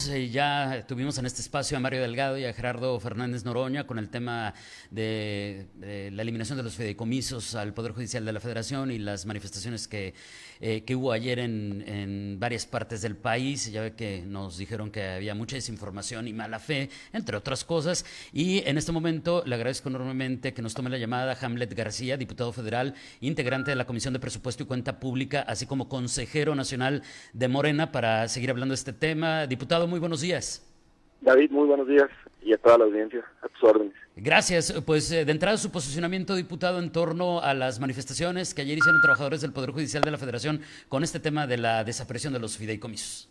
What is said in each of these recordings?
ya tuvimos en este espacio a Mario Delgado y a Gerardo Fernández Noroña con el tema de la eliminación de los fideicomisos al Poder Judicial de la Federación y las manifestaciones que hubo ayer en varias partes del país. Ya ve que nos dijeron que había mucha desinformación y mala fe, entre otras cosas. Y en este momento le agradezco enormemente que nos tome la llamada Hamlet García, diputado federal, integrante de la Comisión de Presupuesto y Cuenta Pública, así como consejero nacional de Morena, para seguir hablando de este tema. Diputado, muy buenos días. David, muy buenos días, y a toda la audiencia, a tus órdenes. Gracias. Pues de entrada su posicionamiento, diputado, en torno a las manifestaciones que ayer hicieron trabajadores del Poder Judicial de la Federación con este tema de la desaparición de los fideicomisos.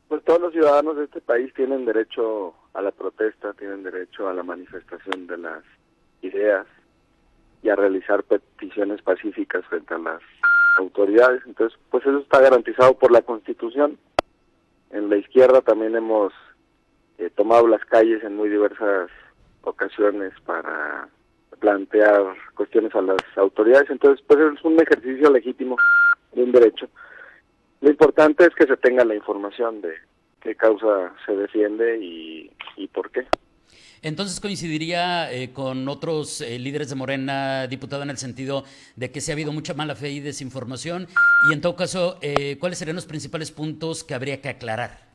Pues todos los ciudadanos de este país tienen derecho a la protesta, tienen derecho a la manifestación de las ideas y a realizar peticiones pacíficas frente a las autoridades. Entonces, pues eso está garantizado por la Constitución. En la izquierda también hemos tomado las calles en muy diversas ocasiones para plantear cuestiones a las autoridades. Entonces, pues es un ejercicio legítimo de un derecho. Lo importante es que se tenga la información de qué causa se defiende y por qué. Entonces coincidiría con otros líderes de Morena, diputado, en el sentido de que sí ha habido mucha mala fe y desinformación, y en todo caso, ¿cuáles serían los principales puntos que habría que aclarar?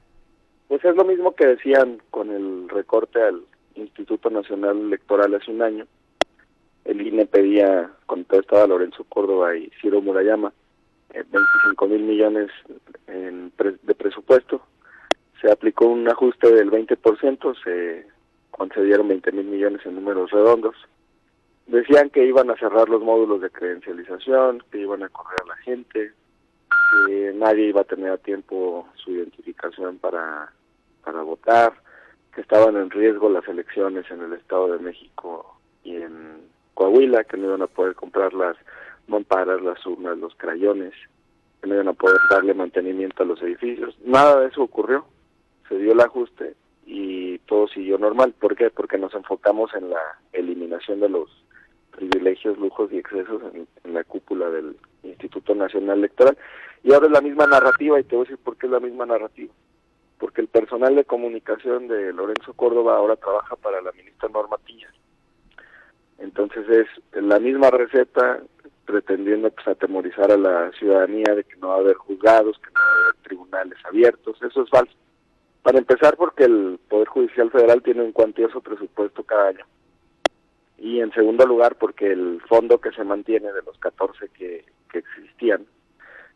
Pues es lo mismo que decían con el recorte al Instituto Nacional Electoral hace un año. El INE pedía, cuando todavía estaba Lorenzo Córdoba y Ciro Murayama, 25,000 millones de presupuesto. Se aplicó un ajuste del 20%, se concedieron 20,000 millones en números redondos. Decían que iban a cerrar los módulos de credencialización, que iban a correr a la gente, que nadie iba a tener a tiempo su identificación para votar, que estaban en riesgo las elecciones en el Estado de México y en Coahuila, que no iban a poder comprar las mamparas, las urnas, los crayones, que no iban a poder darle mantenimiento a los edificios. Nada de eso ocurrió. Se dio el ajuste y todo siguió normal. ¿Por qué? Porque nos enfocamos en la eliminación de los privilegios, lujos y excesos en la cúpula del Instituto Nacional Electoral. Y ahora es la misma narrativa, y te voy a decir por qué es la misma narrativa. Porque el personal de comunicación de Lorenzo Córdoba ahora trabaja para la ministra Norma Piña. Entonces es la misma receta, pretendiendo pues atemorizar a la ciudadanía de que no va a haber juzgados, que no va a haber tribunales abiertos. Eso es falso. Para empezar, porque el Poder Judicial Federal tiene un cuantioso presupuesto cada año. Y en segundo lugar, porque el fondo que se mantiene de los 14 que existían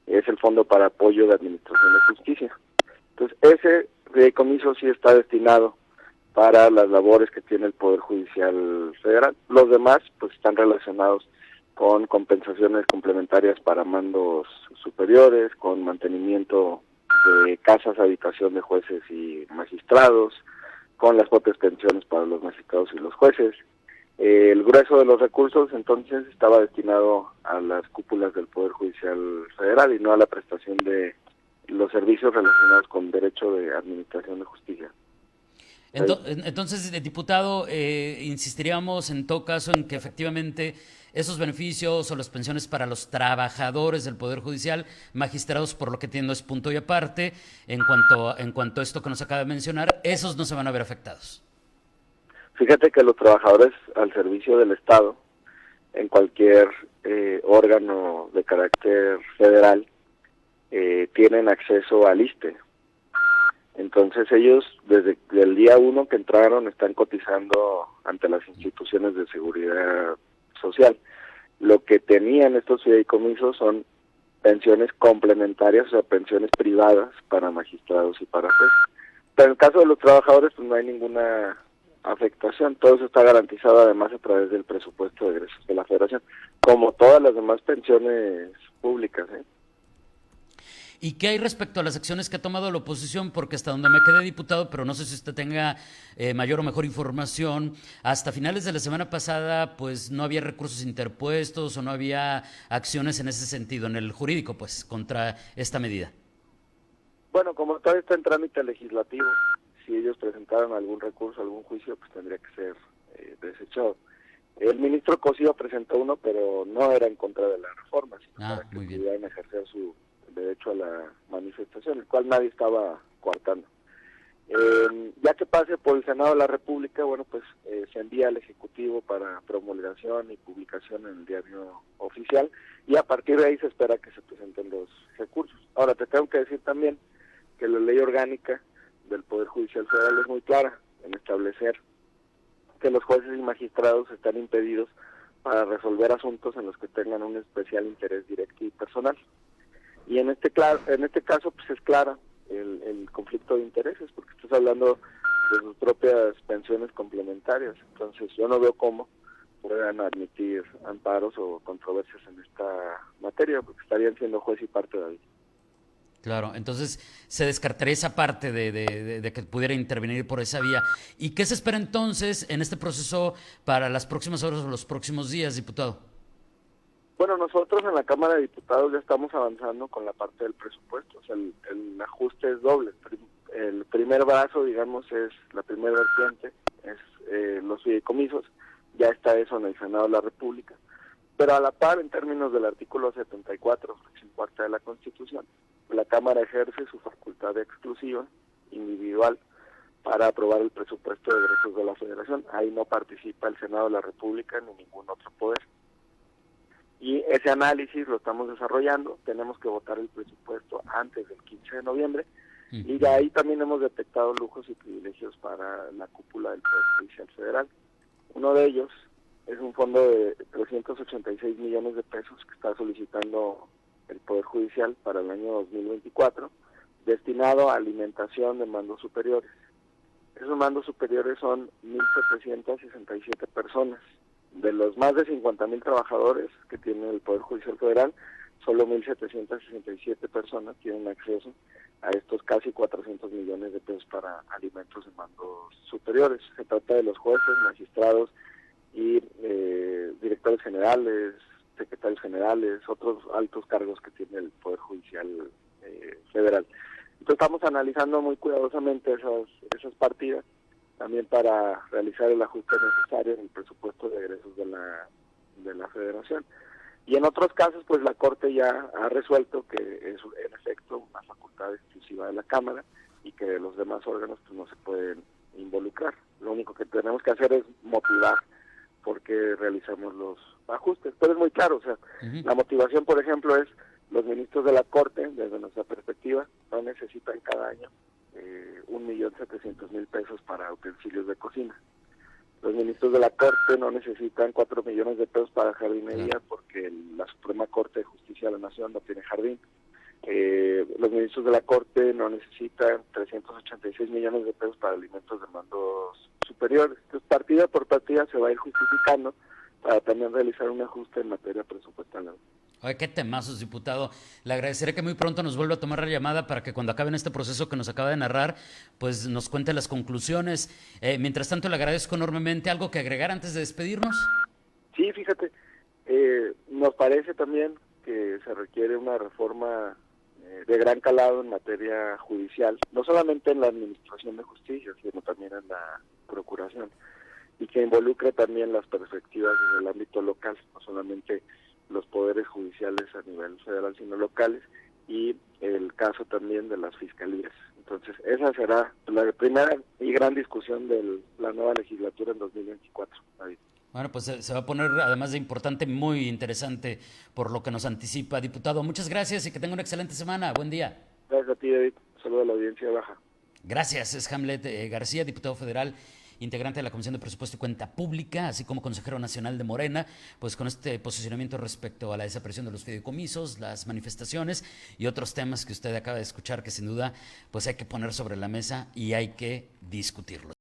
es el Fondo para Apoyo de Administración de Justicia. Entonces, ese fideicomiso sí está destinado para las labores que tiene el Poder Judicial Federal. Los demás, pues, están relacionados con compensaciones complementarias para mandos superiores, con mantenimiento de casas, habitación de jueces y magistrados, con las propias pensiones para los magistrados y los jueces. El grueso de los recursos entonces estaba destinado a las cúpulas del Poder Judicial Federal y no a la prestación de los servicios relacionados con derecho de administración de justicia. Entonces, diputado, insistiríamos en todo caso en que efectivamente esos beneficios o las pensiones para los trabajadores del Poder Judicial, magistrados, por lo que entiendo es punto y aparte, en cuanto a esto que nos acaba de mencionar, esos no se van a ver afectados. Fíjate que los trabajadores al servicio del Estado, en cualquier órgano de carácter federal, tienen acceso al ISSSTE. Entonces ellos, desde el día 1 que entraron, están cotizando ante las instituciones de seguridad social. Lo que tenían estos fideicomisos son pensiones complementarias, o sea, pensiones privadas para magistrados y para jueces. Pero en el caso de los trabajadores, pues no hay ninguna afectación. Todo eso está garantizado además a través del presupuesto de egresos de la Federación, como todas las demás pensiones públicas, ¿eh? ¿Y qué hay respecto a las acciones que ha tomado la oposición? Porque hasta donde me quedé, diputado, pero no sé si usted tenga mayor o mejor información, hasta finales de la semana pasada pues no había recursos interpuestos o no había acciones en ese sentido, en el jurídico, pues, contra esta medida. Bueno, como todavía está en trámite legislativo, si ellos presentaran algún recurso, algún juicio, pues tendría que ser desechado. El ministro Cosío presentó uno, pero no era en contra de la reforma, sino para que pudieran ejercer su derecho a la manifestación, el cual nadie estaba coartando. pase por el Senado de la República, bueno, pues se envía al Ejecutivo para promulgación y publicación en el diario oficial, y a partir de ahí se espera que se presenten los recursos. Ahora, te tengo que decir también que la ley orgánica del Poder Judicial Federal es muy clara en establecer que los jueces y magistrados están impedidos para resolver asuntos en los que tengan un especial interés directo y personal. Y en este caso pues es clara el conflicto de intereses, porque estás hablando de sus propias pensiones complementarias. Entonces yo no veo cómo puedan admitir amparos o controversias en esta materia, porque estarían siendo juez y parte de ahí. Claro, entonces se descartaría esa parte de que pudiera intervenir por esa vía. ¿Y qué se espera entonces en este proceso para las próximas horas o los próximos días, diputado? Bueno, nosotros en la Cámara de Diputados ya estamos avanzando con la parte del presupuesto. O sea, el ajuste es doble. El primer brazo, digamos, es la primera vertiente, es los fideicomisos. Ya está eso en el Senado de la República. Pero a la par, en términos del artículo 74, fracción cuarta de la Constitución, la Cámara ejerce su facultad exclusiva, individual, para aprobar el presupuesto de egresos de la Federación. Ahí no participa el Senado de la República ni ningún otro poder. Y ese análisis lo estamos desarrollando. Tenemos que votar el presupuesto antes del 15 de noviembre. Y de ahí también hemos detectado lujos y privilegios para la cúpula del Poder Judicial Federal. Uno de ellos es un fondo de 386 millones de pesos que está solicitando el Poder Judicial para el año 2024, destinado a alimentación de mandos superiores. Esos mandos superiores son 1.767 personas. De los más de 50,000 trabajadores que tiene el Poder Judicial Federal, solo 1.767 personas tienen acceso a estos casi 400 millones de pesos para alimentos de mandos superiores. Se trata de los jueces, magistrados y directores generales, secretarios generales, otros altos cargos que tiene el Poder Judicial Federal. Entonces estamos analizando muy cuidadosamente esas partidas, también para realizar el ajuste necesario en el presupuesto de egresos de la Federación. Y en otros casos, pues la Corte ya ha resuelto que es en efecto una facultad exclusiva de la Cámara y que los demás órganos pues no se pueden involucrar. Lo único que tenemos que hacer es motivar por qué realizamos los ajustes. Pero es muy claro, o sea, la motivación, por ejemplo, es los ministros de la Corte, desde nuestra perspectiva, no necesitan cada año 1.700.000 pesos para utensilios de cocina. Los ministros de la Corte no necesitan 4 millones de pesos para jardinería porque la Suprema Corte de Justicia de la Nación no tiene jardín. Los ministros de la Corte no necesitan 386 millones de pesos para alimentos de mandos superiores. Entonces, partida por partida se va a ir justificando para también realizar un ajuste en materia presupuestal. Ay, qué temazos, diputado. Le agradeceré que muy pronto nos vuelva a tomar la llamada para que cuando acaben este proceso que nos acaba de narrar, pues nos cuente las conclusiones. Mientras tanto, le agradezco enormemente. ¿Algo que agregar antes de despedirnos? Sí, fíjate, nos parece también que se requiere una reforma de gran calado en materia judicial, no solamente en la administración de justicia, sino también en la procuración, y que involucre también las perspectivas desde el ámbito local, no solamente los poderes judiciales a nivel federal, sino locales, y el caso también de las fiscalías. Entonces, esa será la primera y gran discusión de la nueva legislatura en 2024, David. Bueno, pues se va a poner, además de importante, muy interesante por lo que nos anticipa. Diputado, muchas gracias y que tenga una excelente semana. Buen día. Gracias a ti, David. Saludo a la audiencia baja. Gracias. Es Hamlet García, diputado federal, integrante de la Comisión de Presupuesto y Cuenta Pública, así como consejero nacional de Morena, pues con este posicionamiento respecto a la desaparición de los fideicomisos, las manifestaciones y otros temas que usted acaba de escuchar que sin duda pues hay que poner sobre la mesa y hay que discutirlos.